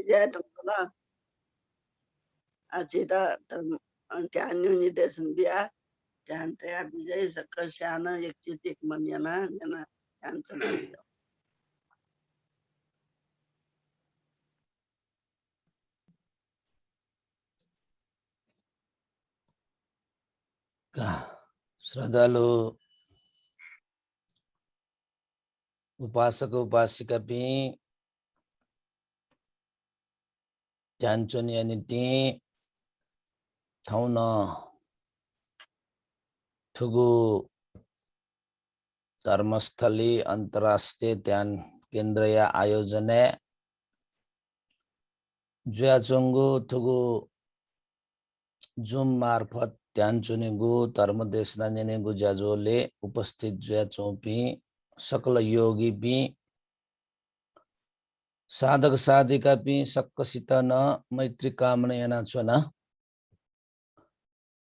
विजय ढुङ्गला आचिता त्यान निर्देशन बिया त्यान त्या विजय सक्कर स्याना एक चित एक मनियाना जना त्यान चना बिया श्रद्धालु उपासक उपासिका भी ध्यान चोनियानिटी थाउना थुगु धर्मस्थली अंतरराष्ट्रीय ध्यान केंद्र या आयोजने जुयाचोंगु थुगु जूम मार्फत ध्यान चुनिगु धर्मदेशना नेनेगु जाजोले उपस्थित जुयाचोंपी सकल योगी भी साधक साधिका भी सक्कसित न मैत्री कामना याना चुना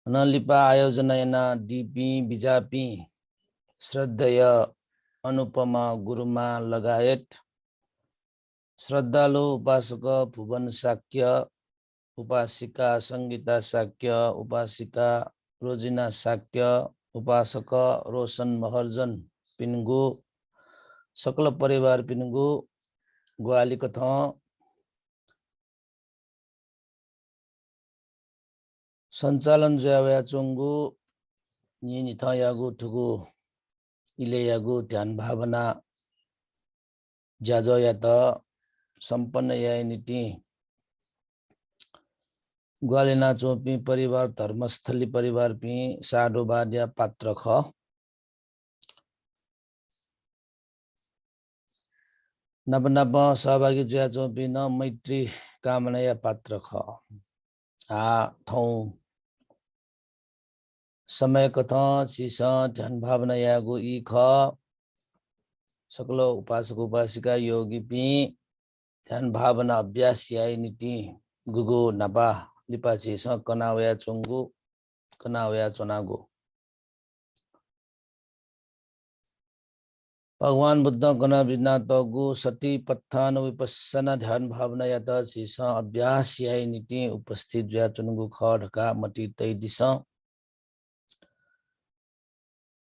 न लिपा आयोजना याना डीपी बिजापी श्रद्धेय अनुपमा गुरुमा लगायत श्रद्धालु उपासक भुवन शाक्य उपासिका संगीता शाक्य उपासिका रोजिना शाक्य उपासक रोशन महर्जन पिनगु सकल परिवार पिनगु ग्वाली कथा संचालन जया चोंगु नि था यागु थुगु इले यागु ध्यान भावना जाजो या त संपन्न या नीति ग्वालिना चोपी परिवार धर्मस्थली परिवार पी साडो बाड्या पात्र ख नब नब सहभागी जुया चोपी न मैत्री कामना या पात्र ख आ थौ समय कथा सीसा ध्यान भावना यागु ई ख सकल उपासक उपासिका योगी पी ध्यान भावना अभ्यास या नीति गुगु नबा लिपा सीसा कनावया चोंगु कनावया चोनागु भगवान बुद्ध गण बिना तगु सती पत्थान विपස්සना ध्यान भावना या त सीसा अभ्यास या नीति उपस्थित जुया चुनुगु खडका मति तै दिशा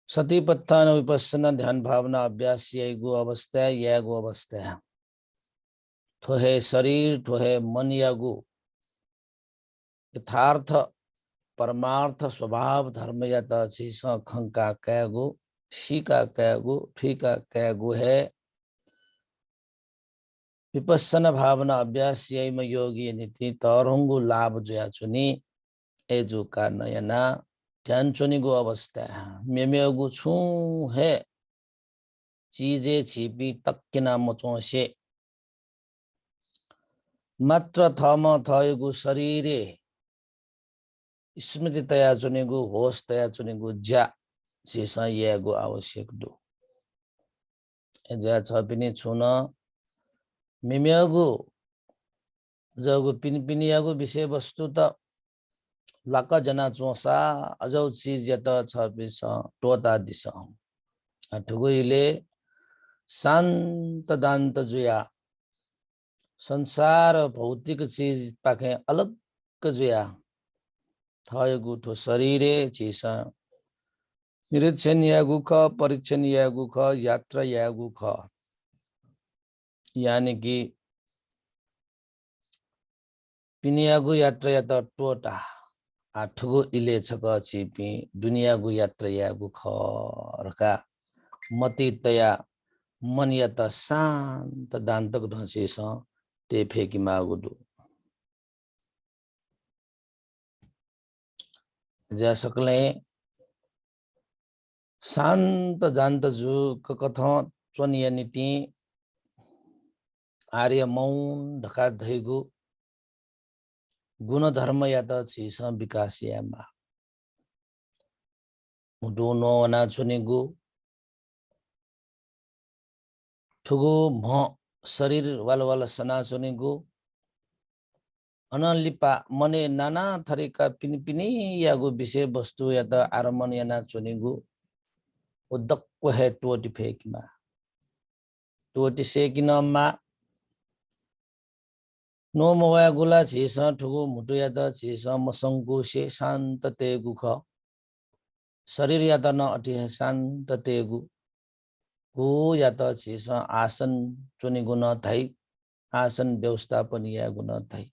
सती पत्थान विपස්සना ध्यान भावना अभ्यास यागु अवस्था यागु अवस्था ठोहे शरीर ठोहे मन यागु यथार्थ परमार्थ स्वभाव धर्म या त सीसा खंका कैगु शीका कैगु फीका कैगु है विपස්සना भावना अभ्यास यैम योगी नीति तरंगु लाभ जया चुनी एजु का नयना ध्यान चुनिगु अवस्था मेमेगु छु है चीजे छिपी तक्किना मचोसे मात्र थम थयगु शरीरे स्मृति तया चुनिगु होश तया चुनिगु ज्या सीसा यागु आवश्यक दु एजा छ पिनि छुन मिम्यागु जगु पिनियागु विषय वस्तु त लाका जना चोसा अजौ चीज यत छ बिस टोता दिस अठुगुइले शान्त दान्त जुया संसार भौतिक चीज पाखे अलग जुया थयगु ठो शरीरे चीसा निरीक्षण यागु ख परीक्षण यागु ख यात्रा यागु ख यानी कि पिनियागु यात्रा या त टोटा आठगु इले छक छिपी दुनियागु यात्रा यागु ख रका मति तया मन या त शान्त दान्तक ढसेस ते फेकी मागुदु जा सकले शान्त जान्त जु कथा चनिया नीति आर्य मौन ढका धैगु गुण धर्म या त छिस विकास यामा मुडु नो ना चुनिगु ठुगु म शरीर वाल सना चुनिगु अनलिपा मने नाना थरीका पिनी यागु विषय वस्तु या त आरमन याना चुनिगु उदक्को है टोटी फेकिमा टोटी सेकिनमा नो मोया गुला छेस ठुगु मुटु या त छेस मसंगु से शान्त तेगु ख शरीर या त न अति शान्त तेगु गु या त छेस आसन चुनि गुण थाई आसन व्यवस्थापन या गुण थाई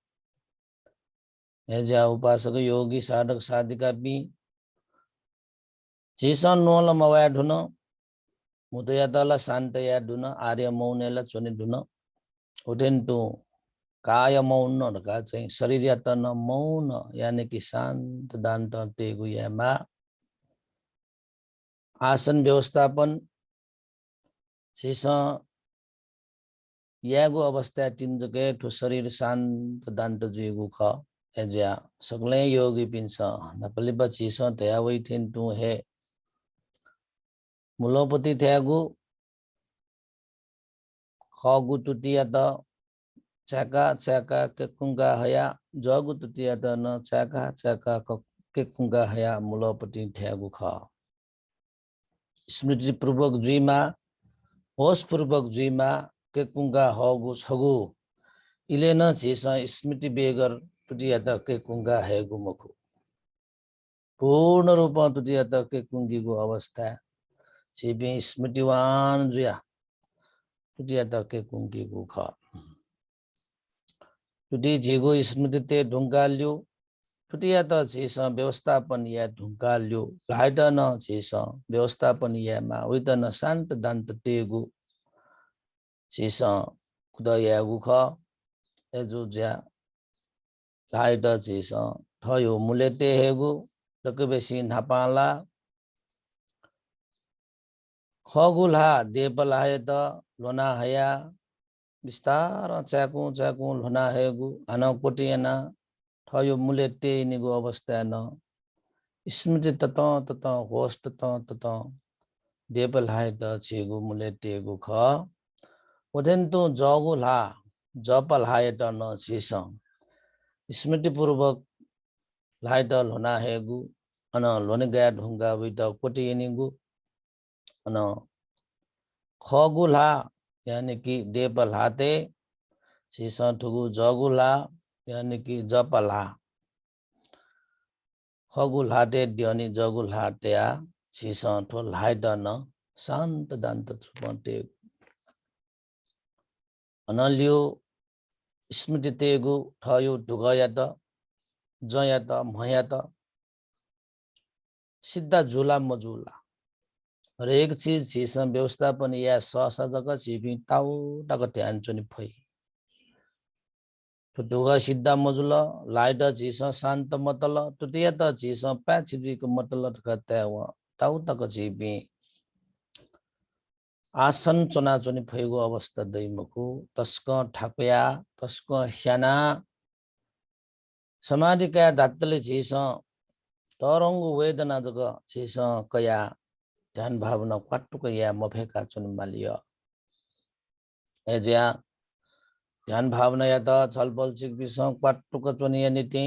हेजा उपासक योगी साधक साधिका बी छेस नोल मवाया ढुन मुटु या त ल शान्त या ढुन आर्य मौनेला चुनि ढुन उठेन टु काय मौन का चाहिँ शरीर या त न मौन यानी कि शान्त दान्त तेगु यामा आसन व्यवस्थापन शेष यागु अवस्था तिनजके ठु शरीर शान्त दान्त जुगु ख एज्या सकले योगी पिन्छ नपलि पछि स तया वइ थिन टु हे मुलोपति थ्यागु खगु तुतिया त चाका चाका केकुंगा हया जगु तुतिया त न चाका चाका केकुंगा हया मुलोपति थ्यागु ख स्मृति पूर्वक जुइमा होश पूर्वक जुइमा केकुंगा हगु छगु इले न छेस स्मृति बेगर तुतिया त केकुंगा हेगु मखु पूर्ण रूपमा तुतिया त केकुंगीगु अवस्था छेबे स्मृतिवान जुया तुतिया त केकुंगीगु ख तुति झिगु स्मृति ते ढुंगाल्यो तुतिया त छेस व्यवस्थापन या ढुंगाल्यो लाइट न छेस व्यवस्थापन या मा उइत न शान्त दान्त तेगु छेस कुदयागु ख एजु ज्या लाइट छेस थयो मुलेते हेगु तकबेसी नापाला खगुला देपलाय त लोना हया विस्तार चाकु चाकु लोना हेगु हन कोटियना थयो मुलेते निगु अवस्था न स्मृति तत तत होश तत तत देपलाय त छेगु मुलेतेगु ख ओदेन्तु जगुला जपलाय त न छेस स्मृति पूर्वक लाइट लोना हेगु अन लोने गया ढुंगा वित कोटियनिगु अन खगुला यानी कि देपलाते छेस ठुगु जगुला यानी कि जपला खगुलाटे ड्यनी जगुलाटेया छेस ठो लाइट न शान्त दान्त छुपटे अनल्यो स्मृति तेगु थयो ढुगया त जया त मया त सिद्धा झुला मजुला हरेक चीज छेस व्यवस्थापन या सहसजक छिपि ताउ टक ध्यान चुनि फै ढुगा सिद्धा मजुला लाइट छेस शान्त मतल तुतिया त छेस प्याछिदिको मतल खत्या व ताउ टक छिपि आसन चुना चुनि फैगु अवस्था दैमको तस्क ठाकया तस्क ह्याना समाधि का धात्तले छेस तरंग वेदना जग छेस कया ध्यान भावना क्वाटुक या मफेका चुन मालिय एज्या ध्यान भावना या त छलबल चिक बिस क्वाटुक चुन या निति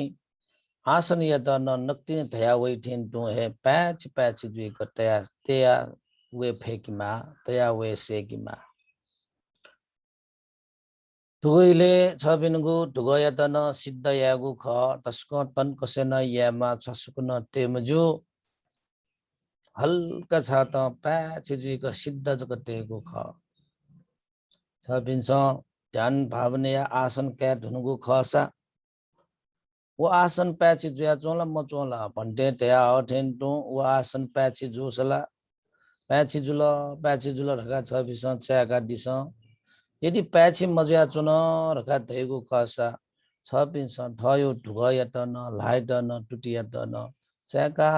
आसन या त न नक्ति थया वैठिन टु हे प्याच प्याच जुइ कतया तेया वे फेकिमा तया वे सेकिमा तुगैले छ बिनगु तुगया त न सिद्ध यागु ख तस्को तन कसेन यामा छसुकुन तेमजु हल्का छ त प्याच जुइ क सिद्ध जगतेगु ख छ बिनस ध्यान भावना या आसन क्या धुनुगु खसा वो आसन प्याची जुया चोला म चोला भन्टे तया अठेन टु वो आसन प्याची जुसला प्याची जुल रखा छ बिस च्याका दिस यदि प्याची मजुया चुन रखा थेगु खसा छ बिस ठयो ढुगया त न लाइट न टुटिया त न च्याका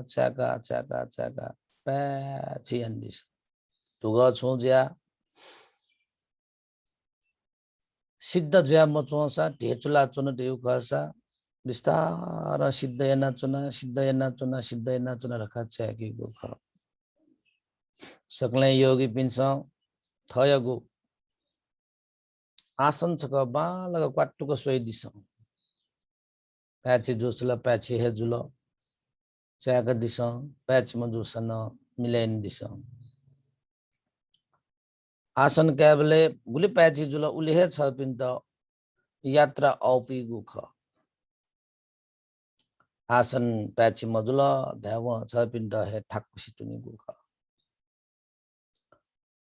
च्याका च्याका च्याका प्याची अन्दिस ढुग छुज्या सिद्ध जुया म चोसा ढेचुला चुन देउ खसा विस्तार सिद्ध एना चुना रखा च्याकी गु ख सकले योगी पिन्छ थयगु आसन छक बालग क्वाटुक सोइ दिस प्याची जुसला प्याची हे जुल च्याक दिस प्याच म जुसन मिलेन दिस आसन क्याबले गुली प्याची जुल उले हे छ पिन त यात्रा औपी गुख आसन प्याची मजुल ध्याव छ पिन हे ठाकुसी टुनी गुख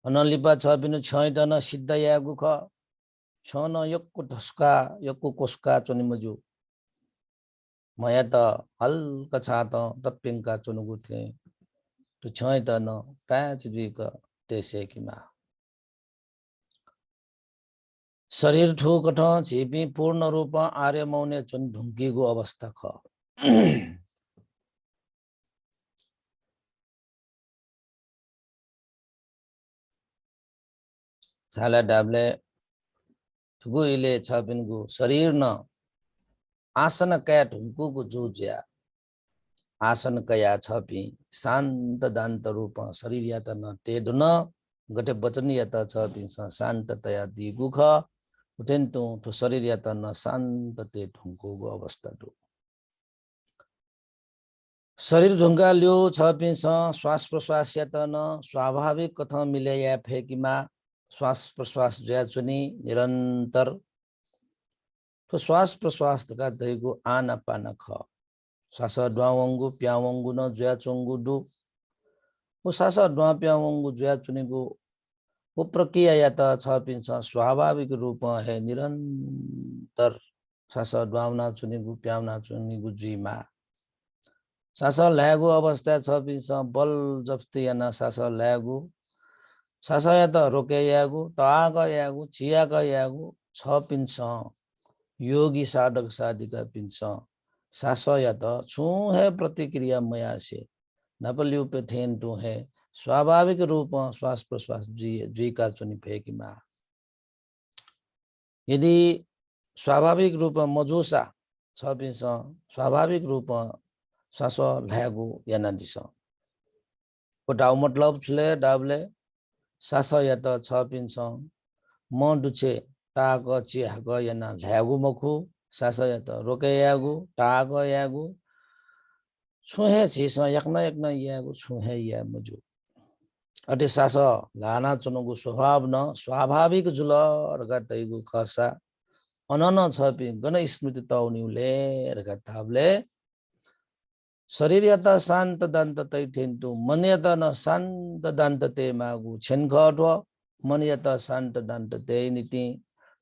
अनलिपा छ पिन छै दन सिद्ध या गुख छ न यक्को ढस्का यक्को कोस्का चुनी मजु मया त हल्का छा त तप्पिङका चुनुगु थे तो छै दन प्याच जुइक तेसे किमा शरीर ठोकठ छिपी पूर्ण रूप आर्य मौने चुन ढुङ्कीको अवस्था ख छाला डाबले ठुगु इले छपिनको शरीर न आसन कया ढुङ्कुको जुज्या आसन कया छपि शान्त दान्त रूप शरीर या त न टेढ न गटे वचन या त छपि शान्ततया दिगुख उटेन्तु तो शरीर या त न शान्त ते ढुङ्कुको अवस्था दु शरीर ढुङ्गा ल्यो छपिस श्वास प्रश्वास या त न स्वाभाविक कथा मिले या फेकिमा श्वास प्रश्वास जया चुनी निरन्तर तो श्वास प्रश्वास का दैगु आना पाना ख सास द्वावंगु प्यावंगु न जया चोंगु दु वो सास द्वा प्यावंगु जया चुनीगु वो प्रक्रिया या त छपिन्छ स्वाभाविक रूप है निरन्तर सास द्वावना चुनीगु प्यावना चुनीगु जीमा सास ल्यागु अवस्था छपिन्छ बल जप्ती याना सास ल्यागु सास या त रोके यागु ताग यागु चियाग यागु छपिन्छ योगी साधक साधिका पिन्छ सास या त छु है प्रतिक्रिया मया से नपलिउ पे ठेन टू है स्वाभाविक रूप श्वास प्रश्वास जी का चुनी फेकिमा यदि स्वाभाविक रूप मजुसा छपिन्छ स्वाभाविक रूप श्वास ल्यागु याना दिस को डाउ मतलब छुले डाबले सास या त छपिन्छ म दुछे ताग चियाग याना ल्यागु मखु सास या त रोके यागु ताग यागु छुहे छिस यक्न यागु छुहे या मजु अटे सास लाना चुनुगु स्वभाव न स्वाभाविक जुल रगा तैगु खसा अनन छपि गण स्मृति तौनिउले रगा थाबले शरीर या त शान्त दान्त तै थेन्तु मन या त न शान्त दान्त ते मागु छेन खठो मन या त शान्त दान्त ते नीति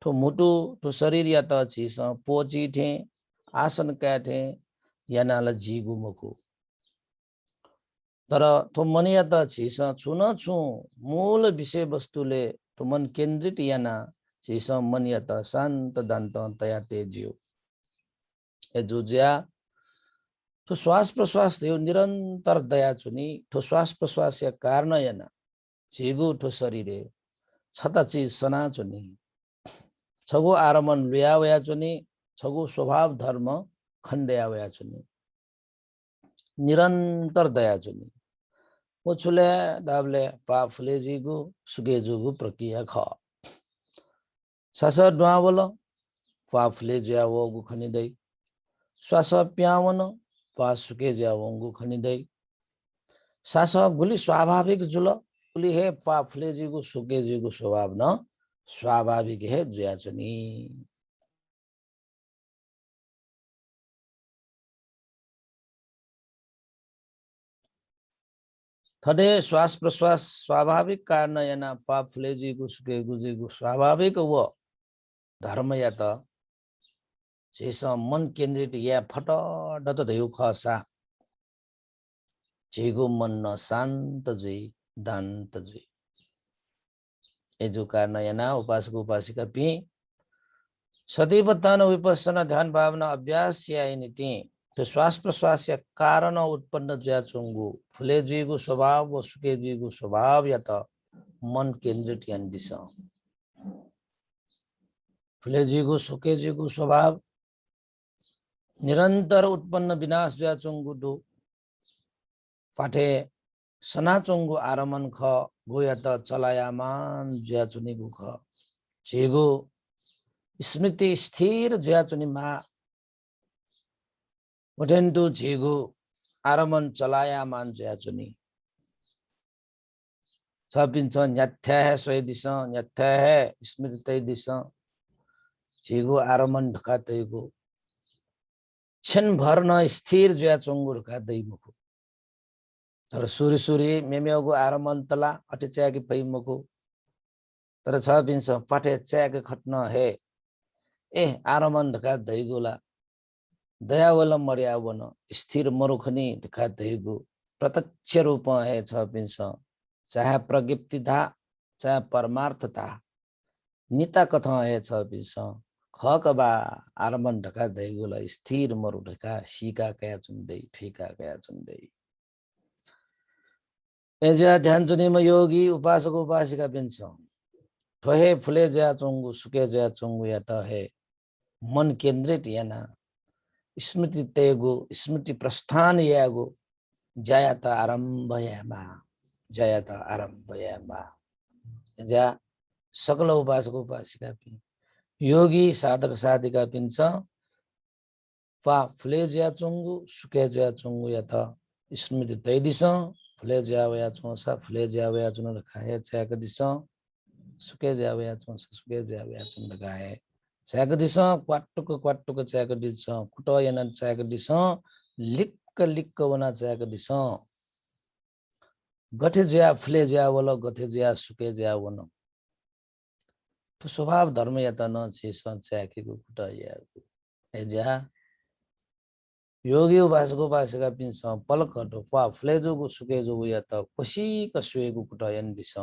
ठो मुटु ठो शरीर या त छिस पोची थे आसन काठे यानाला जीगु मकु तर थो मन या त छिस छुन छु मूल विषय वस्तुले तो मन केन्द्रित याना छिस मन या त शान्त दान्त तया ते जियो ए जुज्या तो श्वास प्रश्वास थियो निरन्तर दया चुनी ठो श्वास प्रश्वास या कारण याना झिगु ठो शरीरे छता चीज सना चुनी छगु आरमन व्या वया चुनी छगु स्वभाव धर्म खण्डया वया चुनी निरन्तर दया चुनी वो छुले दाबले पाफले जीगु सुगे जुगु प्रक्रिया ख सास द्वावल पाफले ज्या वगु खनिदै श्वास प्यावन पासुके ज्या वंगु खनिदै सास गुली स्वाभाविक जुल गुली हे पाफले जीगु सुके जीगु स्वभाव न स्वाभाविक है ज्या चुनी थडे श्वास प्रश्वास स्वाभाविक कारण याना पाफले जीगु सुके गुजीगु स्वाभाविक वो धर्म या त जेस मन केन्द्रित या फट डत धयु खसा जेगु मन न शान्त जुई दान्त जुई एजु कारण याना उपासक उपासिका पि सदैव तन विपස්සना ध्यान भावना अभ्यास या नीति तो श्वास प्रश्वास या कारण उत्पन्न ज्या चुंगु फुले जीगु स्वभाव व सुके जीगु स्वभाव या त मन केन्द्रित यान दिस फुले जीगु सुके जीगु स्वभाव निरन्तर उत्पन्न विनाश ज्या चुंगु दु फाटे सनाचुंगु आरमन ख गोया त चलायामान ज्या चुनिगु ख झिगु स्मृति स्थिर ज्या चुनि मा उठेन्तु झिगु आरमन चलायामान ज्या चुनि छपिन्छ न्याथ्या है सोय दिस न्याथ्या है स्मृति तै दिस झिगो आरमन ढका दैगो क्षण भर न स्थिर ज्या चोंगु ढका दैमुखो तर सुरी सुरी मेमेगो आरमन तला अटे च्यागी पैमुखो तर छ बिन्छ पाठे च्याग खट्न हे ए आरमन ढका दैगोला दयावल मर्यावन स्थिर मरुखनी ढका दैगो प्रत्यक्ष रूप है छ बिन्छ चाहे प्रज्ञप्ति था चाहे परमार्थ था निता कथा है छ बिन्छ खकबा आरमन ढका दैगोला स्थिर मरु ढका सिका कया चुन्दै ठिका कया चुन्दै एजा ध्यान चुनेमा योगी उपासक उपासिका बिन्छ ठोहे फुले जया चोंगु सुके जया चोंगु या त है मन केन्द्रित याना स्मृति तेगो स्मृति प्रस्थान यागो जयत आरम्भ यामा जयत आरम्भ यामा जा सकल उपासक उपासिका पिन योगी साधक साधिका पिन्छ फा फुले जया चोंगु सुके जया चोंगु या त स्मृति तैदिस फुले जया वया चोंसा फुले जया वया चुन रखाए च्याक दिस सुके जया वया चोंसा सुके जया वया चुन रखाए च्याक दिस क्वाटुक च्याक दिस कुट याना च्याक दिस लिक्क लिक्क वना च्याक दिस गठे जया फुले जया वल गठे जया सुके जया वन स्वभाव धर्म या त न छे च्याकेको कुट या एजा योगी उपासक उपासिका पिन्छ पलक ढोपा फुले जोगु सुके जोगु या त कोसी कसुएगु कुट यन दिस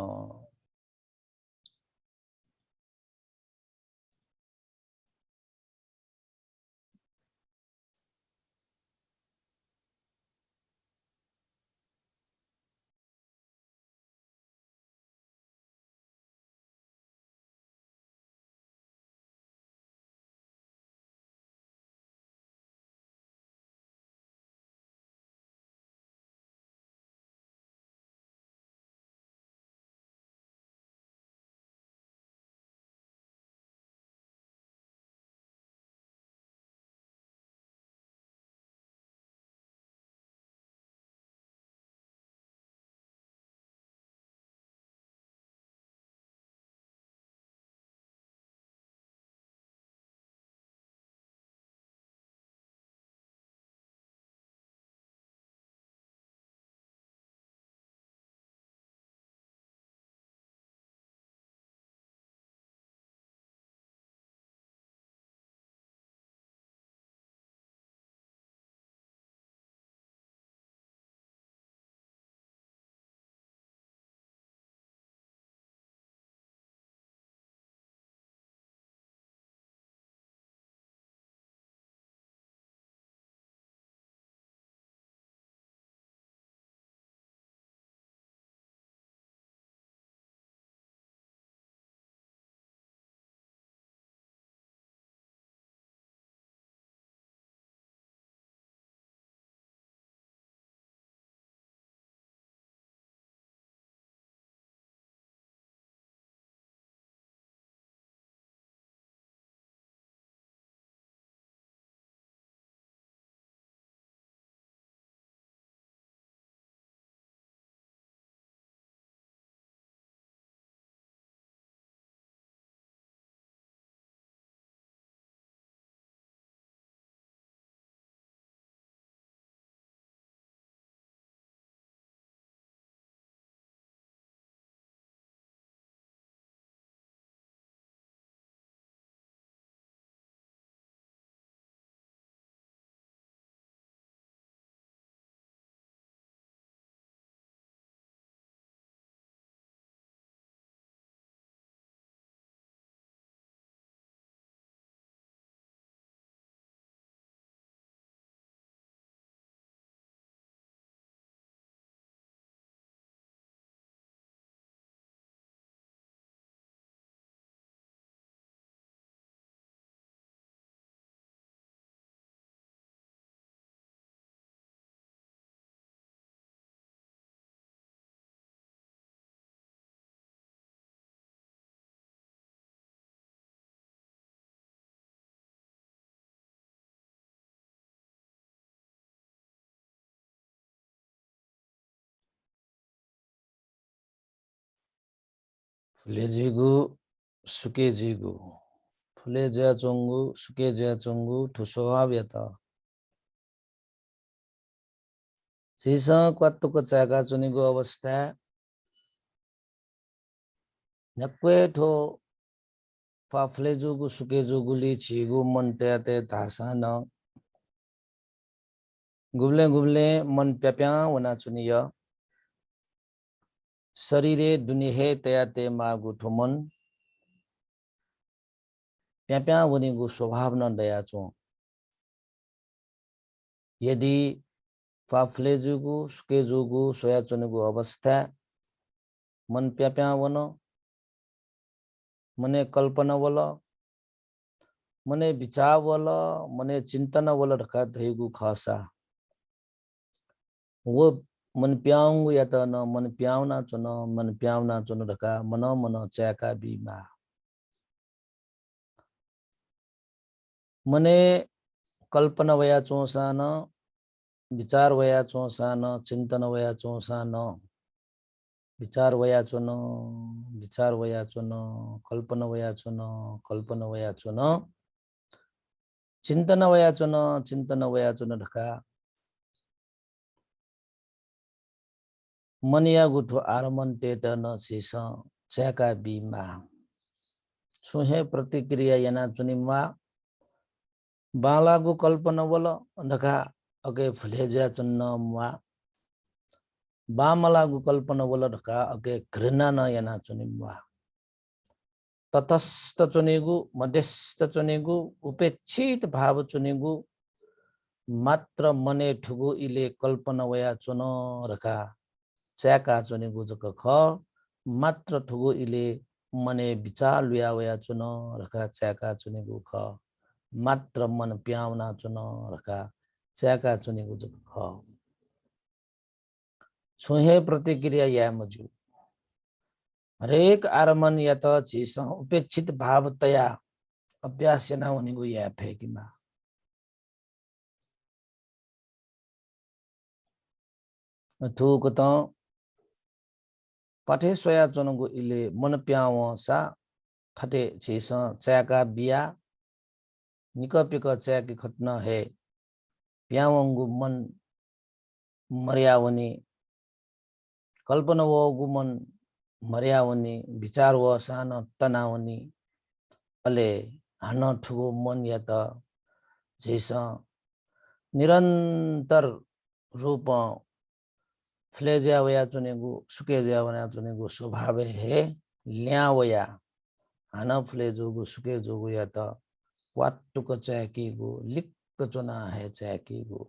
फुले जिगु सुके जिगु 풀에 줘야 종구, 숙에 줘야 종구, 투소합이었다. 지성 꽈뚜꺼 짜가 주니고 어वस्था नको फाफले जोगु सुके जोगुली चीगु मन ते तासा न गुबले गुबले मन प्याप्या वना चुनिया शरीरे दुनिहे तयाते मागु ठुमन प्याप्या वनी गु स्वभाव न दया चो यदि फाफले जोगु सुके जोगु सोया चुनिगु अवस्था मन प्याप्या वनो मने कल्पना वाला मने विचार वाला मने चिंतन वाला रखा धैगु खासा वो मन प्याऊं या तो न मन प्यावना चुनो मन प्यावना चुनो रखा मनो मनो चैका बीमा मने कल्पना वया चोसा न विचार वया चोसा न चिंतन वया चोसा न विचार वया चुनो विचार वया चुनो कल्पना वया चुनो कल्पना वया चुनो चिंतन वया चुनो चिंतन वया चुनो रखा मनिया गुठो आरमन टेट न शीश चैका बीमा सुहे प्रतिक्रिया याना चुनिमा बालागु कल्पना बोलो नखा अगे फलेजा चुन्न मा बामलागु कल्पना बोलो नखा अगे घृणा न याना चुनिमा तटस्थ चुनिगु मध्यस्थ चुनिगु उपेक्षित भाव चुनिगु मात्र मने ठुगु इले कल्पना वया चुनो रखा चैका चुनिगु जक ख मात्र ठुगु इले मने विचार लुया वया चुनो रखा चैका चुनिगु ख मात्र मन प्यावना चुनो रखा चैका चुनिगु जक ख सुहे प्रतिक्रिया या मजु हरेक आरमन या त छिस उपेक्षित भावतया अभ्यास न हुनेगु या फेकिमा थुक त पठे सोया चुनुगु इले मन प्याव सा खटे छिस चैका बिया निकपिक चैकी खट्न है प्यावंगु मन मर्यावनी कल्पना वगु मन मर्यावनी विचार व सान तनावनी अले हन ठुगो मन या त झिस निरंतर रूप फ्लेजा वया चुनेगु सुके जया वया चुनेगु स्वभाव है ल्या वया हन फ्लेजोगु सुके जोगु या त वाटुक चैकीगु लिक चुना है चैकीगु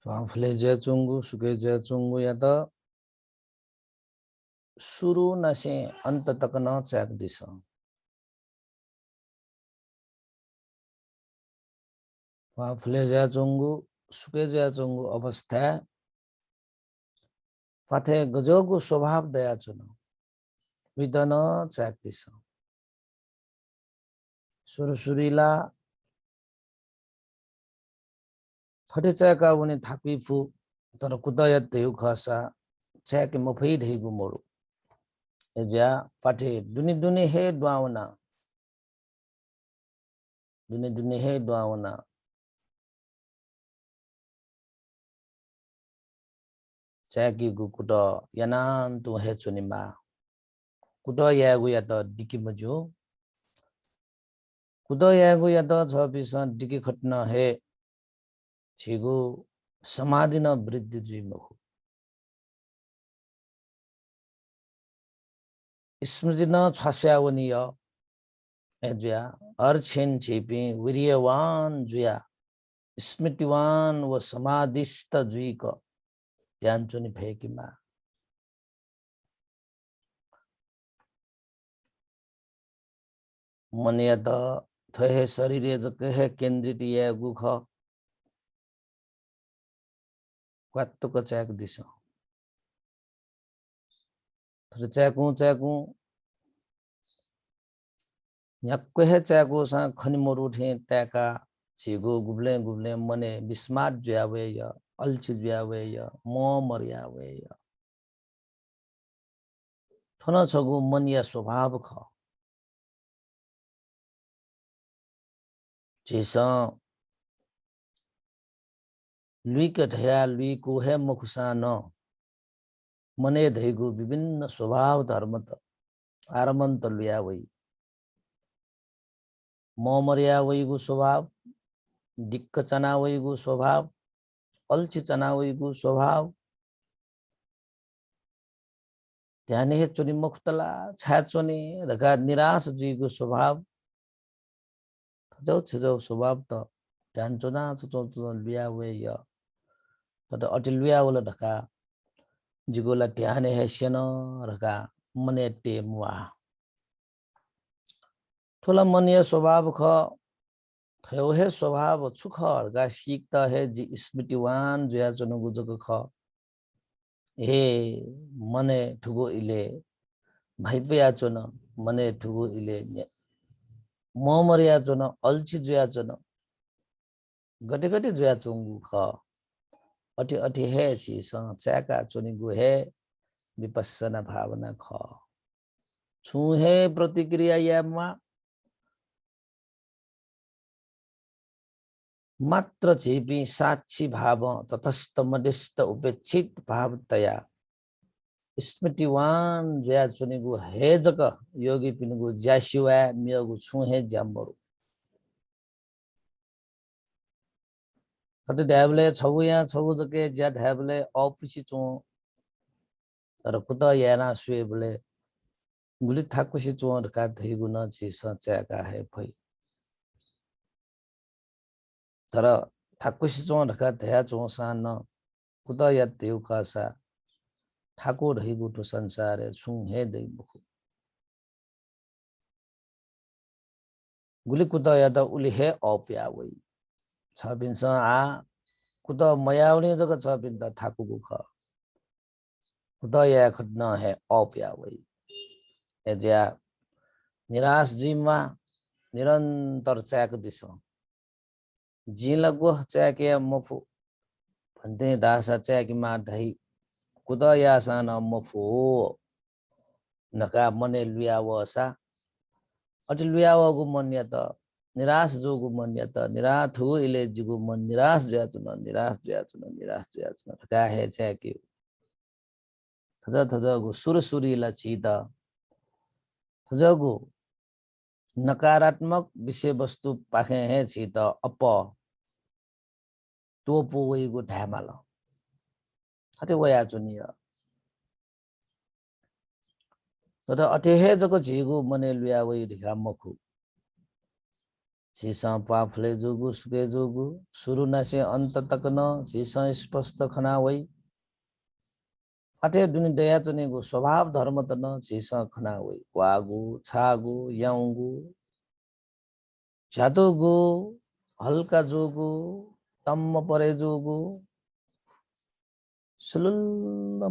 आफूले जे चुङ्गु सुके जे चुङ्गु या त सुरु नसे अन्त तक न च्याक्दिछ आफूले जे चुङ्गु सुके जे चुङ्गु अवस्था पाथे गजोगु स्वभाव दया चुन विदन च्याक्दिछ सुरसुरीला थटे च्याका उनी थाक्विफु तर कुदय तेउ खसा च्याके मफै ढेगु मोरु एजा पाठे दुनी दुनी हे द्वावना दुनी दुनी हे द्वावना च्याकी गु कुट यानान तु हे चुनिमा कुट यागु या त डिकी मजु कुट यागु या त छ बिस डिकी खट्न हे छिगु समाधि न वृद्धि जुइ मखु स्मृति न छस्यावनीय एजुया अर्छेन छिपी वीर्यवान जुया स्मृतिवान व समाधिस्थ जुइक ध्यान चुनि फेकिमा मन या त थहे शरीर जके हे केन्द्रित या गुख क्वात्तुक च्याक दिस च्याकु न्याक्को हे च्याकु सा खनि मोरुठे त्याका छिगु गुब्ले गुब्ले मने बिस्माट ज्यावे य अल्छि ज्यावे य म मर्यावे य थन छगु मन या स्वभाव ख जेसा लुई कठया लुई को है मुखसा न मने धैगु विभिन्न स्वभाव धर्म त आरमन्त लुया वै म मर्या वैगु स्वभाव दिक्क चना वैगु स्वभाव अल्छि चना वैगु स्वभाव ध्यान हे चुनि मुक्तला छा चुनि रगा निराश जीगु स्वभाव छजौ स्वभाव त ध्यान चुना चुचौ लुया वे य त अटि लुया वला ढका जिगोला ध्यान हे सेन रगा मने टे मुआ थोला मन या स्वभाव ख थयो हे स्वभाव छुख रगा सीखता है जी स्मृतिवान जुया चुनु गुजक ख हे मने ठुगो इले भाइपया चुन मने ठुगो इले म मर्या चुन अल्छि जुया चुन गटे गटे जुया चुंगु ख अटि अटि हे छि स च्याका चुनि गु हे विपස්සना भावना ख छु हे प्रतिक्रिया यामा मात्र छिपी साक्षी भाव तटस्थ मध्यस्थ उपेक्षित भावतया स्मृतिवान जया चुनिगु हेजक योगी पिनुगु ज्याशिवा मियगु छुहे ज्याम्बरु कति ढ्याबले छगु या छगु जके ज्या ढ्याबले अपुछि चु तर कुत याना सुएबले गुली थाकुछि चु का धैगु न छि सच्याका हे फै तर थाकुछि चु ढका धया चु सान कुत या तेउ कासा ठाकुर रहिगु तो संसार छु हे दै मुखु गुली कुत या त उली हे अप्या वै छ बिन्छ आ कुत मयाउने जग छ बिन त थाकुगु ख कुत या खट्न हे अप्या वै एज्या निराश जिमा निरन्तर च्याक दिस जिलगु च्याके मफु भन्ते दासा च्याकीमा ढै कुत या सान मफु नका मने लुया वसा अटि लुया वगु मन या त निराश जोगु मन या त निराथु इले जिगु मन निराश जया चुन निराश जया चुन निराश जया चुन का हे च्याके थज थजगु सुरसुरीला छि त थजगु नकारात्मक विषय वस्तु पाखे हे छि त अप तोपो वैगु ढ्यामाल अटे वया चुनिय तर अटे हे जको झिगु मने लुया वै ढिका मखु छिसा पाफले जोगु सुके जोगु सुरु नासे अंत तक न छिसा स्पष्ट खना वही अटे दुनि दया चुनेगु स्वभाव धर्म त न छिसा खना वही वागु छागु याउगु झ्यातोगु हल्का जोगु तम्म परे जोगु सुलुल्ल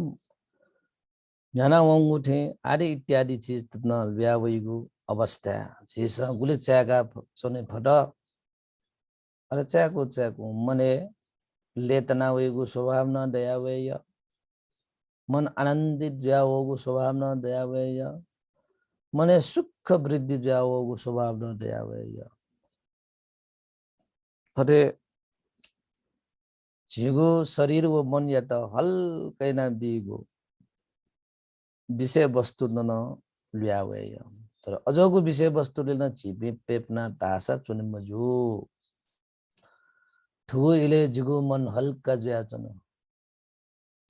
झना वंगुठे आदि इत्यादि चीज तत्न व्यावयगु अवस्था छिसा गुले च्यागा चुने फट अरे च्याको मने लेतना वेगु स्वभाव न दया वेय मन आनंदित जाओगु स्वभाव न दया वेय मने सुख वृद्धि जाओगु स्वभाव न दया वेय खरे झिगु शरीर व मन या त हल्कै न बिगु विषय वस्तु न लिया वेय तर अजोगु विषय वस्तु ले न छिपे पेपना टासा चुने मजु ठुगु इले जिगु मन हल्का जुया चुन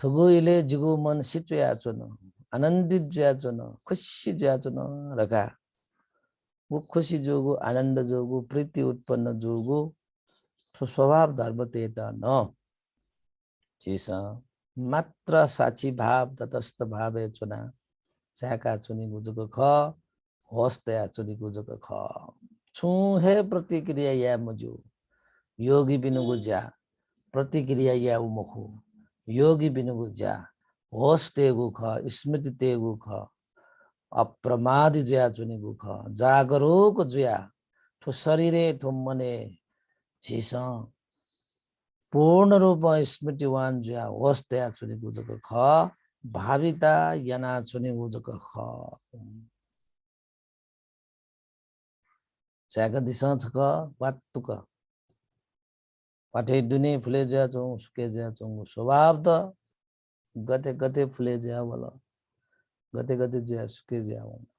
ठुगु इले जिगु मन सिचुया चुन आनंदित जुया चुन खुशी जुया चुन रका वो खुशी जोगु आनंद जोगु प्रीति उत्पन्न जोगु स्वभाव धर्म तेता न चिसा मात्र साची भाव तटस्थ भावे चुना चाका चुनी गुजुको ख होस्तया चुनी गुजुको ख छु हे प्रतिक्रिया या मजु योगी बिनु गुजा प्रतिक्रिया या उमखु योगी बिनु गुजा होस तेगु ख स्मृति तेगु ख अप्रमादी जुया चुनी गु ख जागरूक जुया ठो शरीरे ठो मने झिसा पूर्ण रूप स्मृतिवान जुया होस तया चुनी गुजुको ख भाविता याना चुनी गुजुको ख चाका दिशा छक वातुक पाठे दुने फुले जा चौ सुके जा चौ स्वभाव त गते गते फुले जा वाला गते गते जा सुके जा वाला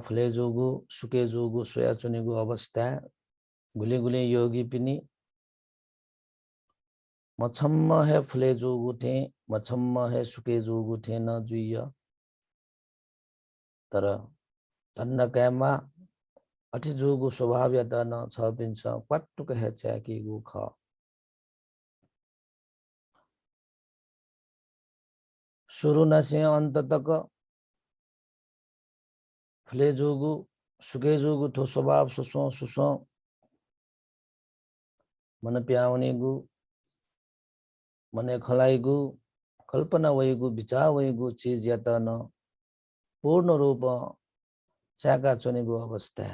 फले जोगु सुके जोगु सोया चुनेगु अवस्था गुले गुले योगी पिनी मछम्म है फले जोगु थे मछम्म है सुके जोगु थे न जुइय तर धन्न कैमा अठि जोगु स्वभाव या न छ पिन्छ क्वाटुक है च्याकी गु ख सुरु नसे अंत तक फले जोगु सुके जोगु थो स्वभाव सुसो सुसो मन प्याउने गु मने खलाई गु कल्पना वैगु विचार वैगु चीज या त न पूर्ण रूप च्याका चुनेगु अवस्था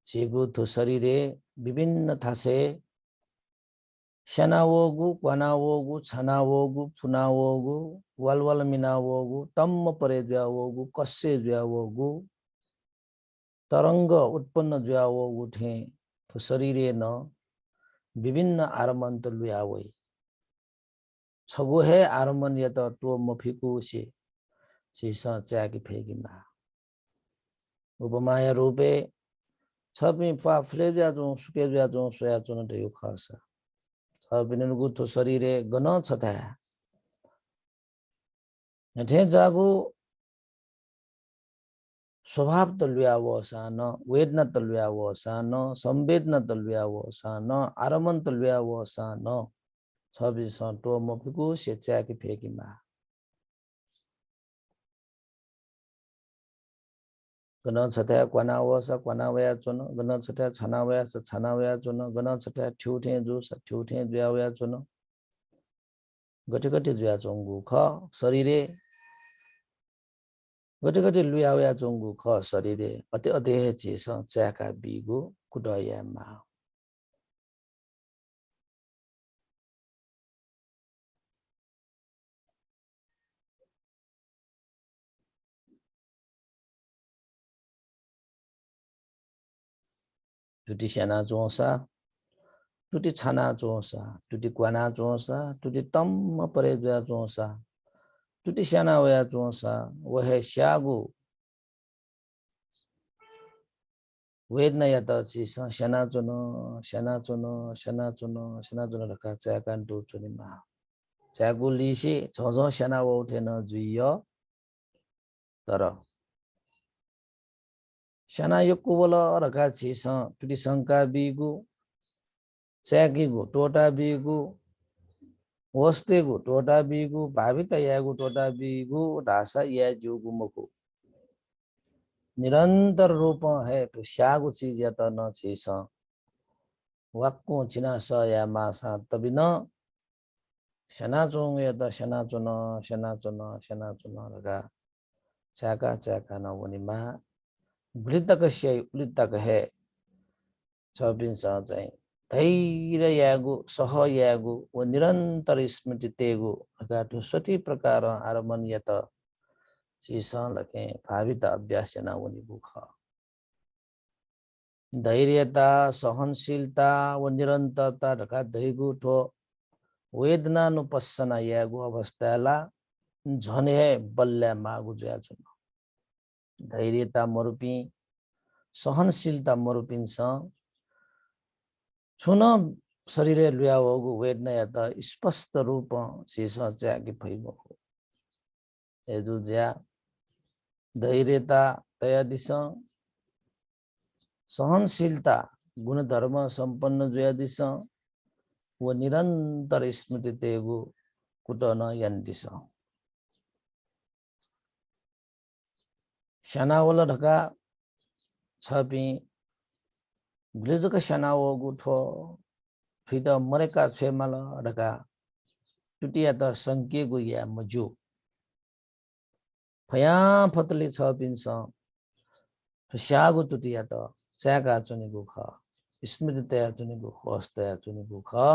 चेगु थो शरीरे विभिन्न थासे शनावोगु क्वानावोगु छनावोगु फुनावोगु वलवल मिनावोगु तम्म परे ज्यावोगु कस्से ज्यावोगु तरंग उत्पन्न ज्यावोगु थे तो शरीरे न विभिन्न आरमंत लुयावई छगु है आरमन या तो मफिकु से सा च्याकी फेगिमा उपमाया रूपे छपि फाफले ज्याजो सुके ज्याजो सोया चुन देउ खासा छपिनगु तो शरीरे गन छथा नथे जागु स्वभाव तलुयावो सान वेदना तलुयावो सान संवेदना तलुयावो सान आरमन तलुयावो सान छबि सटो मफिकु से च्याकी फेकिमा गन छथा क्वानावया चुन गन छथा छनावया चुन गन छथा ठ्युठे जु ठ्युठे ज्यावया चुन गटे गटे ज्या चंगु ख शरीरे गटे गटे लुयावया चंगु ख शरीरे अते अते चेस च्याका बिगु कुटयामा टुटी सेना जोसा टुटी छाना जोसा टुटी क्वाना जोसा टुटी तम्म परे ज्या जोसा टुटी सेना वया जोसा वह श्यागु वेदना या त चीज सेना चुन रखा च्याकान टु चुनिमा च्यागु लिसी झझ सेना उठेन जुइय तर सेना यो कुबल रखा चीज टुटी शंका बिगु च्याकीगु टोटा बिगु वस्तेगु टोटा बिगु भावित यागु टोटा बिगु ढासा या जुगु मकु निरंतर रूप है तो श्यागु चीज या त न चीज वाक्कु चिना स या मासा तबि न सेना चोंग या त सेना चुन लगा च्याका न वनिमा वृद्धक से वृद्धक है छबिन स चाहिँ धैर्य यागु सह यागु व निरंतर स्मृति तेगु लगाटु सती प्रकार आरमन या त चीसा लके भावित अभ्यास न वनि बुख धैर्यता सहनशीलता व निरंतरता ढका दैगु ठो वेदना नुपस्सना यागु अवस्थाला झने बल्ल्या मागु ज्या जुन धैर्यता मरुपी सहनशीलता मरुपिन स छुन शरीरे लुयावगु वेदना या त स्पष्ट रूप सीसा च्याकी फैगु एजु ज्या धैर्यता तयादिस सहनशीलता गुणधर्म संपन्न ज्यादिस व निरंतर स्मृति तेगु कुटन यन्दिस शनावल ढका छपि ग्लेजक शनावगु ठो फिट मरेका छेमाल ढका टुटिया त संकेगु या मजु फया फतले छपिन्छ श्यागु टुटिया त च्याका चुनेगु ख स्मृति तया चुनेगु होस तया चुनेगु ख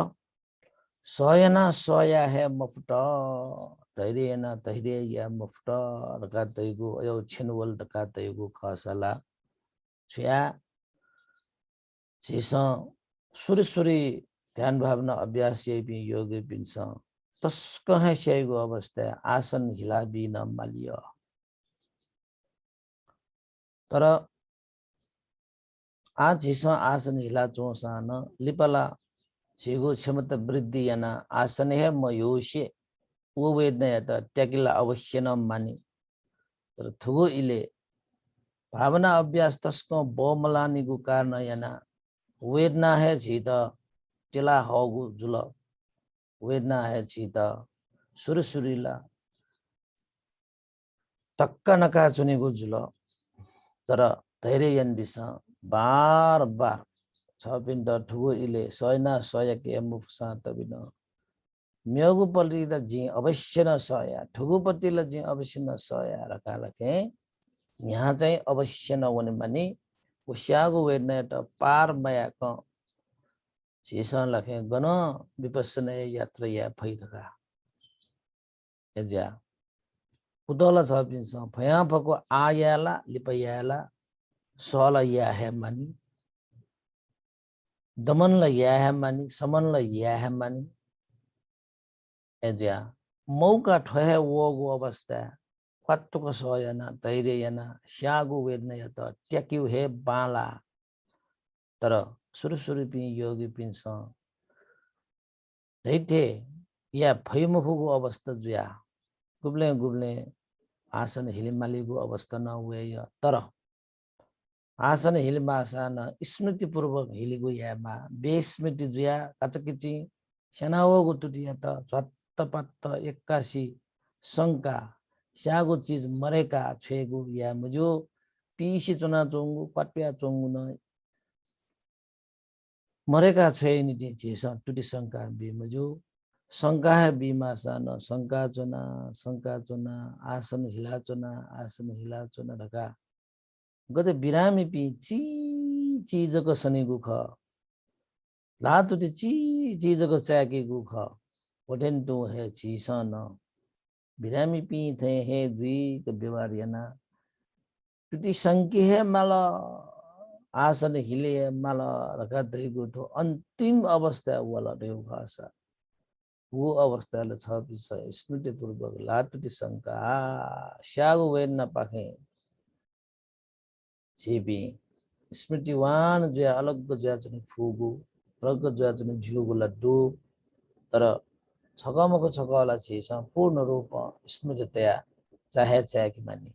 सयना सया है मफट धैर्य न धैर्य या मफट ढका दैगु यो छिनवल ढका दैगु खसला छ्या जिस सुरी ध्यान भावना अभ्यास ये भी योग पिन्छ तस्क है शेगु अवस्था आसन हिला बिन मालिय तर आज हिसा आसन हिला चोसान लिपला छिगो क्षमता वृद्धि याना आसन है मयोशे वो वेदना या त त्यागिला अवश्य न मानी तर थुगो इले भावना अभ्यास तस्को बोमलानीगु कारण याना वेदना है छित टिला हगु जुल वेदना है छित सुरसुरीला टक्का नका चुनेगु जुल तर धैर्य यन्दिस बार बार छ पिण्ड ठुगो इले सयना सयके मुफसा तबिन म्योगु पल्टिला जी अवश्य न सया ठुगु पतिला जी अवश्य न सया रकालके यहाँ चाहिँ अवश्य नहुने मानि उस्यागु वेदना त पार मायाक झिसन लखे गन विपස්සना यात्रा या फैरका एजा उदला छ पिन्छ भया फको आयाला लिपयाला सला या है मानि दमन ल या है मानि समन ल या है मानि एजा मौका ठहे वगु अवस्था क्वात्तुक सयना धैर्य याना स्यागु वेदना या त ट्याक्यु हे बाला तर सुरु पि योगी पिन्छ धैथे या भैमुखुको अवस्था जुया गुब्ले आसन हिलिमालीको अवस्था नहुए तर आसन हिलिमासन स्मृतिपूर्वक हिलिगु यामा बेस्मृति जुया काचकिची सेनावगु तुटिया त झत्तपत्त 81 शंका स्यागु चीज मरेका छेगु या मुजो पीसी चुना चोंगु पट्या चोंगु न मरेका छैन झेस टुटी शंका बिमजु शंका है बिमासन शंका चुना आसन हिला चुना ढका गते बिरामी पि चीजको सनीगु ख लातुति चीजको चाकी गु ख ओठेन तु है छिसन बिरामी पि थे हे दुई के व्यवहार याना टुटी संकी है माल आसन हिले माल रका दैगु तो अन्तिम अवस्था वाला देउ खासा वो अवस्थाले छ पिस स्मृतिपूर्वक लाटुटी शंका स्यागु वेन नपाखे छेबी स्मृतिवान जो अलग जो चाहिँ फुगु प्रग जो चाहिँ जिउगु लड्डु तर छगमको छगला छ पूर्ण रूप स्मृतितया चाहे कि मानी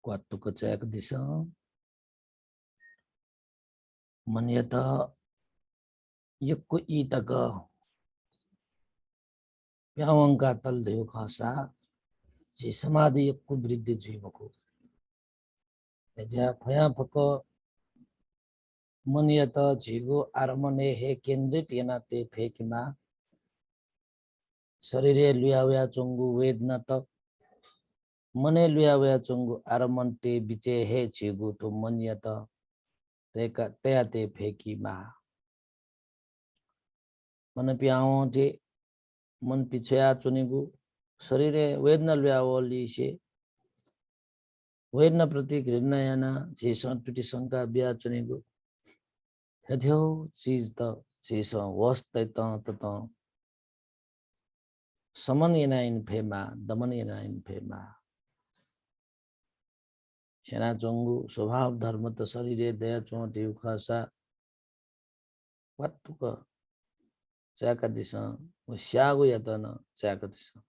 Kuat tu kecaya kedisa. Manyata yakku itaga. Pyawangka tal deyo khasa. Ji samadhi yakku bridhi jivaku. Eja phaya phaka. Manyata jigo armane he kendrit yanate phekima. Sarire luyavya chungu vedna tak. Mane luyavya chungu armante biche he jigo to manyata. Teka teate phekima. मन पियाओ जे मन पिछया चुनिगु शरीरे वेदना व्यावली से वेदना प्रति घृणा याना जे संतुति शंका बिया चुनिगु हथ्यो चीज त जे स वस्त त समन यनाइन फेमा दमन यनाइन फेमा सेना चंगु स्वभाव धर्म त शरीरे दया चो देउ खासा वत्तुक चाका दिसा श्यागु यतन चाका दिसा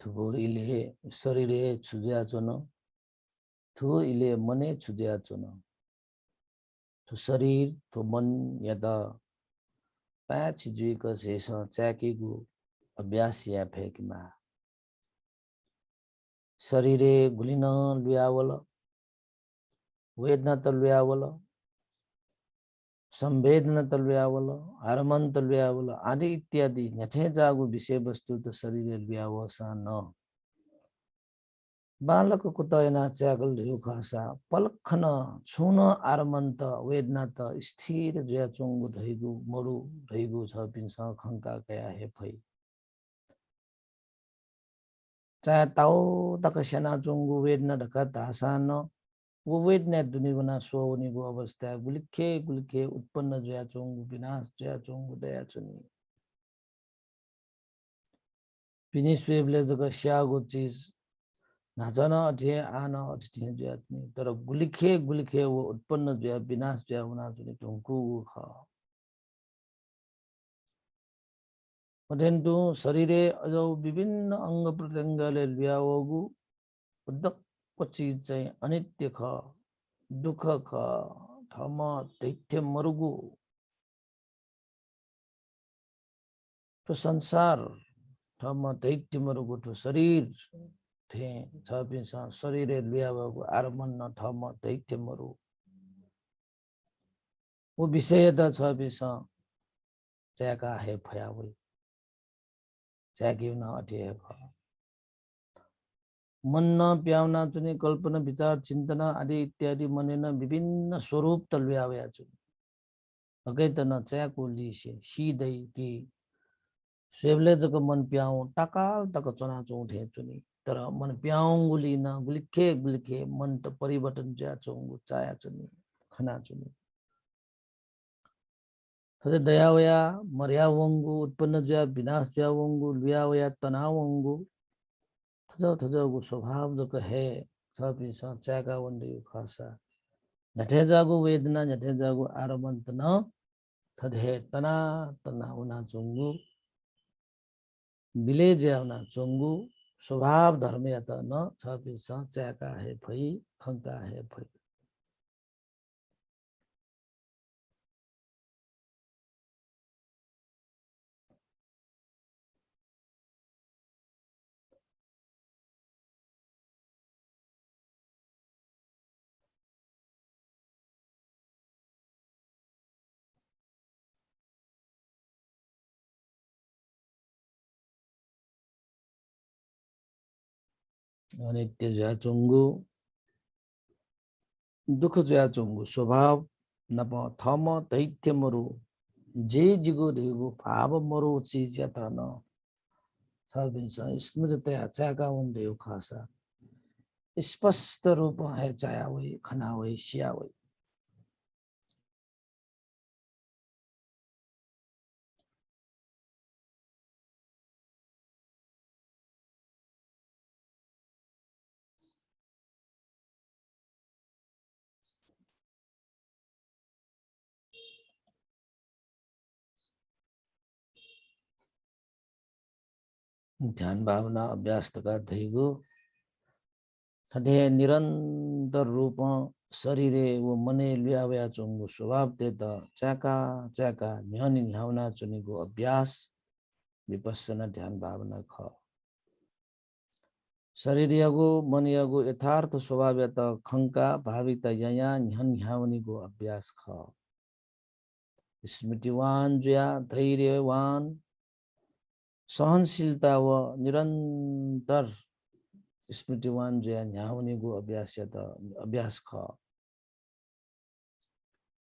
थुगो इले शरीरे छुज्या चुनो थुगो इले मने छुज्या चुनो तो शरीर तो मन यदा पैच जुई का शेषा चाकीगु अभ्यास या फेकमा शरीरे गुलिना लुयावल वेदना तलुयावल संवेदना तलुयावल हरमन तलुयावल आदि इत्यादि नथे जागु विषय वस्तु त शरीरे लुयावसा न बालक कुतयना च्यागल रुखासा पलखन छुन आरमन्त वेदना त स्थिर जया चुंगु धैगु मरु धैगु छ पिनसा खंका कया हे फै चाहे ताओ तक सेना चुंगु वेदना ढका तासान वो वेदना दुनिगुना सोनिगु अवस्था गुलिखे उत्पन्न जया चुंगु विनाश जया चुंगु दया चुनि पिनिस्वेबले जग स्यागु चीज नाचन अठे आन अठे ज्यात्नी तर गुलिखे वो उत्पन्न ज्या विनाश ज्या हुना जुनि ढुंकु ख परन्तु शरीरे अजौ विभिन्न अंग प्रत्यंगले ल्यावगु उद्दक चीज चाहिँ अनित्य ख दुख ख थम दैत्य मरुगु तो संसार थम दैत्य मरुगु तो शरीर थे छपिसा शरीरे ल्यावगु आरमन न थम दैत्य मरु वो विषय त छपिसा च्याका हे फयावल च्याकिउन अठे हे फ मन न प्याउना चुनि कल्पना विचार चिन्तन आदि इत्यादि मनेन विभिन्न स्वरूप तलुयावया छु अगैतन च्याको लिसे सिधै कि सेवले जग मन प्याउ टाकाल तक चनाचो उठे चुनी तर मन प्याउ गुलिन गुलिखे मन त परिवर्तन ज्या चोंगु चाया चुनी खना चुनी थदे दयावया मर्या वंगु उत्पन्न ज्या विनाश ज्या वंगु लुयावया तनाव वंगु थजगु स्वभाव जक है छपि स च्याका वंदे खासा नठे जागु वेदना नठे जागु आरमंत न थदे तना तना उना चोंगु विलेज आउना चोंगु स्वभाव धर्म या त न छपि स च्याका है भई खंका है भई अनित्य ज्या चोंगु दुख ज्या चोंगु स्वभाव नप थम दैत्य मरु जे जिगो देगो भाव मरु चीज या त न छपि स स्मृतया च्याका वंदे खासा स्पष्ट रूप है चाया वही खना वही सिया वही ध्यान भावना अभ्यास का धैगु थदे निरंतर रूप शरीरे वो मने लियावया चोंगु स्वभाव ते त च्याका च्याका न्यानी न्याउना चुनिगु अभ्यास विपස්සना ध्यान भावना ख शरीर यागु मन यागु यथार्थ स्वभाव त खंका भावित यया न्यान न्याउनीगु अभ्यास ख स्मृतिवान ज्या धैर्यवान सहनशीलता व निरंतर स्मृतिवान ज्या न्याउनीगु अभ्यास या त अभ्यास ख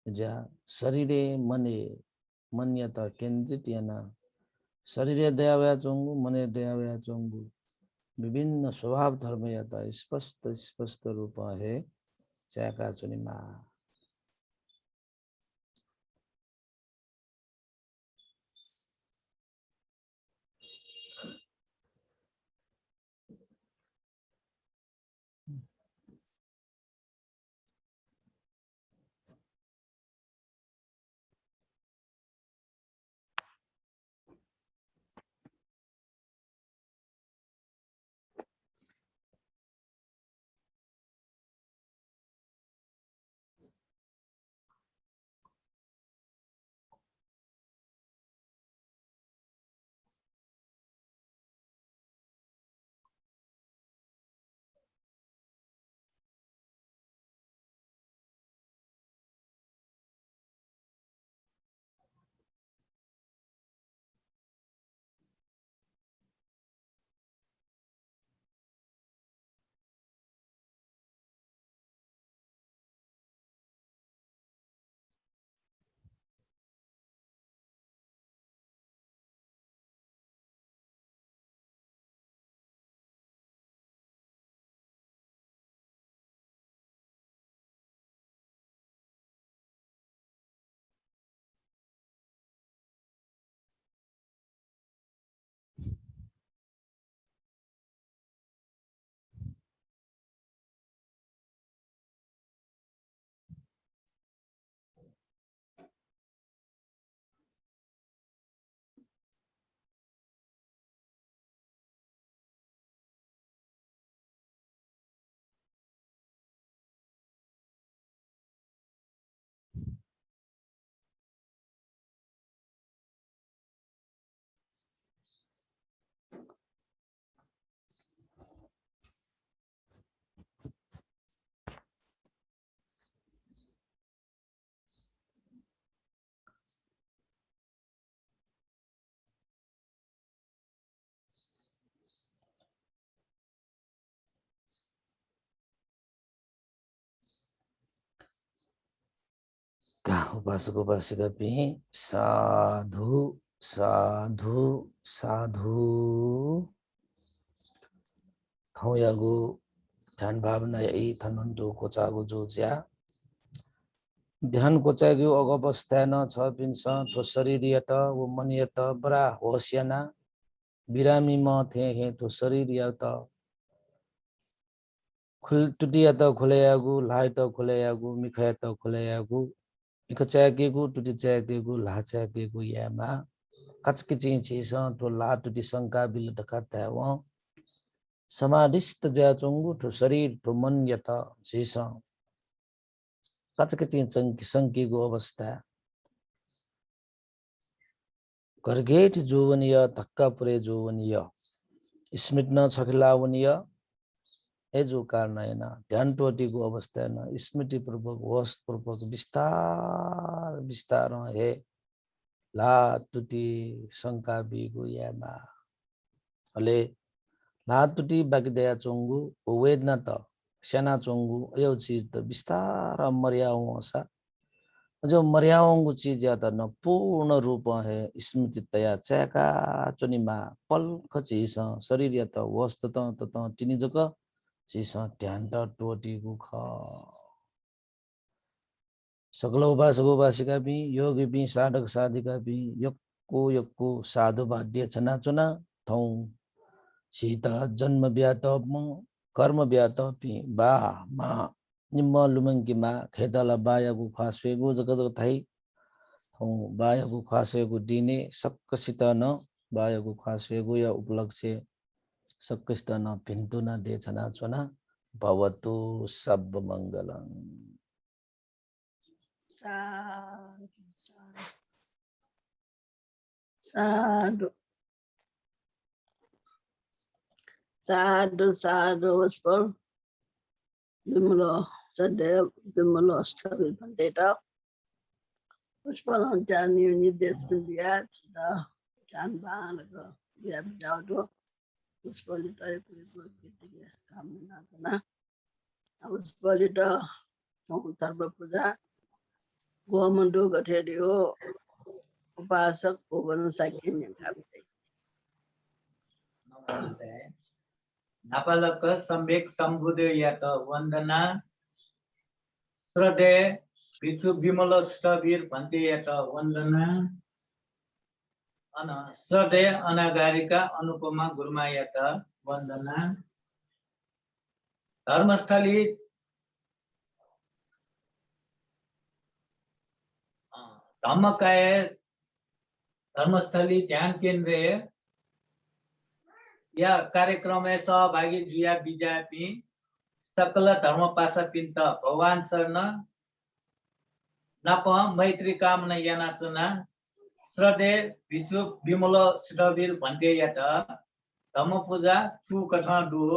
ज्या शरीरे मने मन या त केंद्रित याना शरीर दयावया चोंगु मने दयावया चोंगु विभिन्न स्वभाव धर्म या त स्पष्ट स्पष्ट रूप है च्याका चुनिमा उपासक उपासिका पि साधु साधु साधु थौयागु ध्यान भावना यही थनन्तु कोचागु जोज्या ध्यान कोचागु अवस्था न छ पिन्छ थो शरीर यत वो मन यत बरा होस्याना बिरामी म थे हे थो शरीर यत खुल टुटिया त खुलेयागु लाय त खुलेयागु मिखया त खुलेयागु इकचाकेगु टुटी चाकेगु ला चाकेगु यामा कचकिची चीज तो ला टुटी शंका बिल दखाता है वो समाधिस्थ ज्याचोंगु तो शरीर तो मन यत चीज कचकिची संकीगु अवस्था घरगेट जोवनीय धक्का पुरे जोवनीय स्मृत न छखिलावनीय ए जो कारण है ना ध्यान टोटीको अवस्था है ना स्मृति पूर्वक होश पूर्वक विस्तार विस्तार है ला टुटी शंका बिगु यामा अले ला टुटी बाकी दया चोंगु वेदना त सेना चोंगु यो चीज त विस्तार मर्याओं सा जो मर्याओं चीज या त न पूर्ण रूप है स्मृति तया चैका चुनिमा पल खचीस शरीर या त वस्त त तिनी जक चीज ध्यान त टोटी गु ख सकल उपासक उपासिका भी योगी भी साधक साधिका भी यक्को साधु बाध्य छना चुना थौ सीता जन्म ब्यात कर्म ब्यात पि बा मा निम्म लुमंगी मा खेदला बायागु फास्वेगु जगत थाई थौ बायागु फास्वेगु दिने सक्कसित न बायागु फास्वेगु या उपलक्ष्य सक्कसित न भिन्तु न दे छना चुना भवतु सब मंगलम साधु साधु साधु उसपर बिमलो सदैव बिमलो स्थल बंदेता उसपर हम जानियो निर्देश दिया दा जान बाल को या जाओ तो उसपर लिटाए पूरी कितने काम ना करना उसपर लिटा हम सर्व पूजा गोमंडो गठेरियो उपासक भवन साकिन्य खाते नापालक सम्यक सम्बुदे यात वन्दना श्रद्धे विचु विमल स्थवीर भन्ते यात वन्दना अन श्रद्धे अनागारिका अनुपमा गुरुमा यात वन्दना धर्मस्थली धम्मकाय धर्मस्थली ध्यान केंद्र या कार्यक्रम में सहभागी जुया बीजापी सकल धर्म पासा पिंत भगवान शरण नप मैत्री कामना याना चुना श्रद्धे विश्व विमल सिद्धवीर भन्ते यात धर्म पूजा चु कठा डु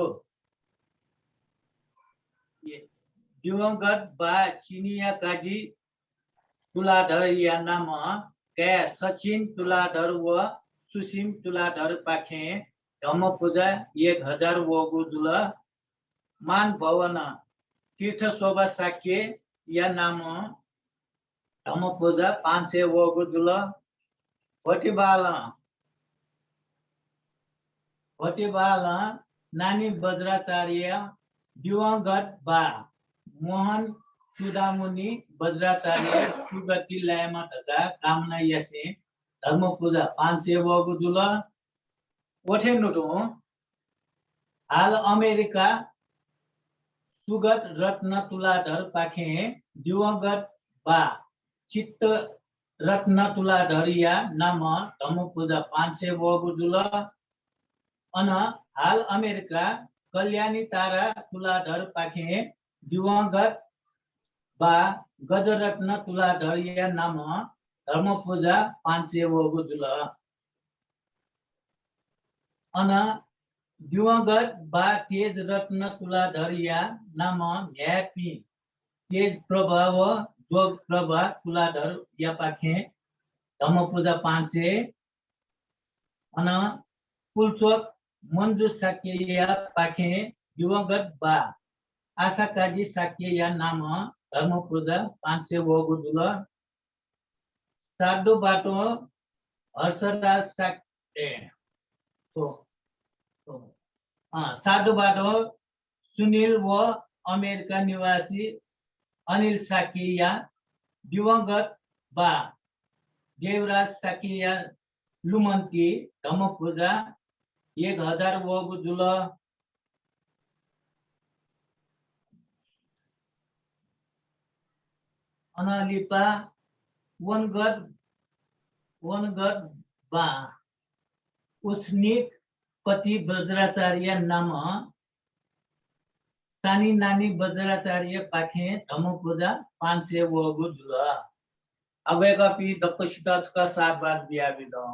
दिवंगत बा चिनिया काजी तुलाधर या नाम कै सचिन तुलाधर व सुसिम तुलाधर पाखे धम्म पूजा 1000 वगु जुल मान भवन तीर्थ शोभा साक्य या नाम धम्म पूजा 500 वगु जुल भटिबाल नानी वज्राचार्य दिवंगत बा मोहन सुदामुनि वज्राचार्य सुगति लायमा तथा कामना यसे धर्म पूजा 500 वगु जुल ओठे नुटो हाल अमेरिका सुगत रत्न तुलाधर पाखे दिवंगत बा चित्त रत्न तुलाधर या नाम धर्म पूजा 500 वगु जुल अन हाल अमेरिका कल्याणी तारा तुलाधर पाखे दिवंगत बा गजरत्न तुलाधर या नाम धर्म पूजा 500 वगु जुल अन दिवंगत बा तेज रत्न तुलाधर या नाम न्यायपी तेज प्रभा व जोग प्रभा तुलाधर या पाखे धम्म पूजा 500 अन कुलचोक मंजू साक्य या पाखे दिवंगत बा आशा काजी साक्य या नाम धर्म पूजा 500 वगु जुल साधु बाटो हर्षराज साधु बाटो सुनील व अमेरिका निवासी अनिल साकिया दिवंगत बा देवराज साकिया लुमन्ती धम्मपूजा 1000 वगु जुल अनालिपा वनगत बा उस्निक पति वज्राचार्य नाम सानी नानी वज्राचार्य पाखे धम्मपूजा 500 वगु जुल अवेगपि दक्षिता का सात बात बिया बिदौ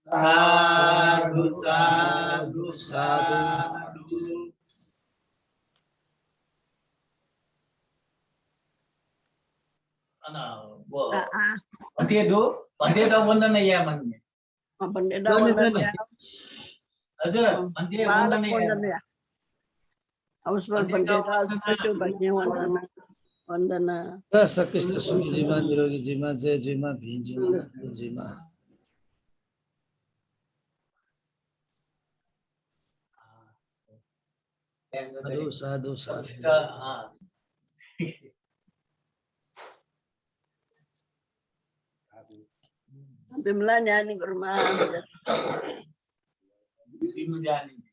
साधु साधु साधु ana bo ante do wanda na ya manne Pandita wanda ya aja ante wanda na ya Auswal Pandita special bagnya wandana Sakista Suki Jima Nirogi Jima Jai Jima Bhin Jima Jima Sadhu sadhu Bimla nyanyi ke rumah. Sini jadi.